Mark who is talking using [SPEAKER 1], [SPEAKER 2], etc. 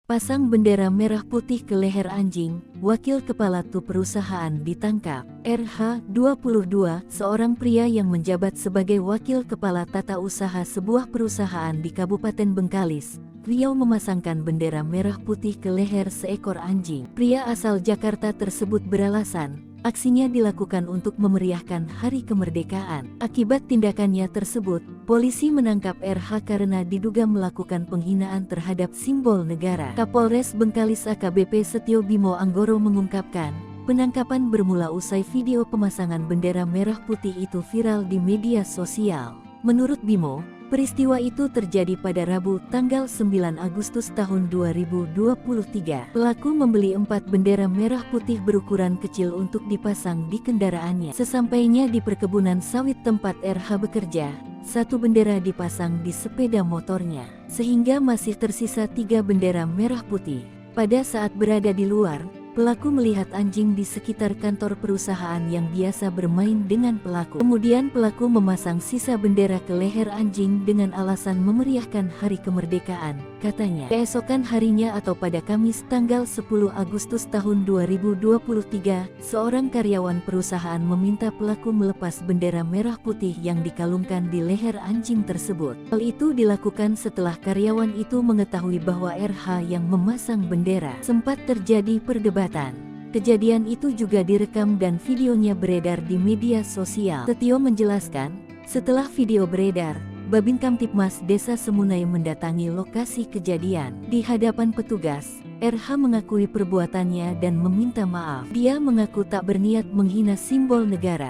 [SPEAKER 1] Pasang bendera merah putih ke leher anjing, wakil kepala TU perusahaan ditangkap. RH, 22, seorang pria yang menjabat sebagai wakil kepala tata usaha sebuah perusahaan di Kabupaten Bengkalis, Riau memasangkan bendera merah putih ke leher seekor anjing. Pria asal Jakarta tersebut beralasan, aksinya dilakukan untuk memeriahkan Hari Kemerdekaan. Akibat tindakannya tersebut, polisi menangkap RH karena diduga melakukan penghinaan terhadap simbol negara. Kapolres Bengkalis AKBP Setio Bimo Anggoro mengungkapkan, penangkapan bermula usai video pemasangan bendera merah putih itu viral di media sosial. Menurut Bimo, peristiwa itu terjadi pada Rabu, tanggal 9 Agustus tahun 2023. Pelaku membeli 4 bendera merah putih berukuran kecil untuk dipasang di kendaraannya. Sesampainya di perkebunan sawit tempat RH bekerja, 1 bendera dipasang di sepeda motornya, sehingga masih tersisa 3 bendera merah putih. Pada saat berada di luar, pelaku melihat anjing di sekitar kantor perusahaan yang biasa bermain dengan pelaku. Kemudian pelaku memasang sisa bendera ke leher anjing dengan alasan memeriahkan Hari Kemerdekaan, katanya. Keesokan harinya atau pada Kamis tanggal 10 Agustus tahun 2023, seorang karyawan perusahaan meminta pelaku melepas bendera merah putih yang dikalungkan di leher anjing tersebut. Hal itu dilakukan setelah karyawan itu mengetahui bahwa RH yang memasang bendera. Sempat terjadi perdebatan. Kejadian itu juga direkam dan videonya beredar di media sosial. Setio menjelaskan, setelah video beredar, Babin Kamtipmas Desa Semunai mendatangi lokasi kejadian. Di hadapan petugas, RH mengakui perbuatannya dan meminta maaf. Dia mengaku tak berniat menghina simbol negara.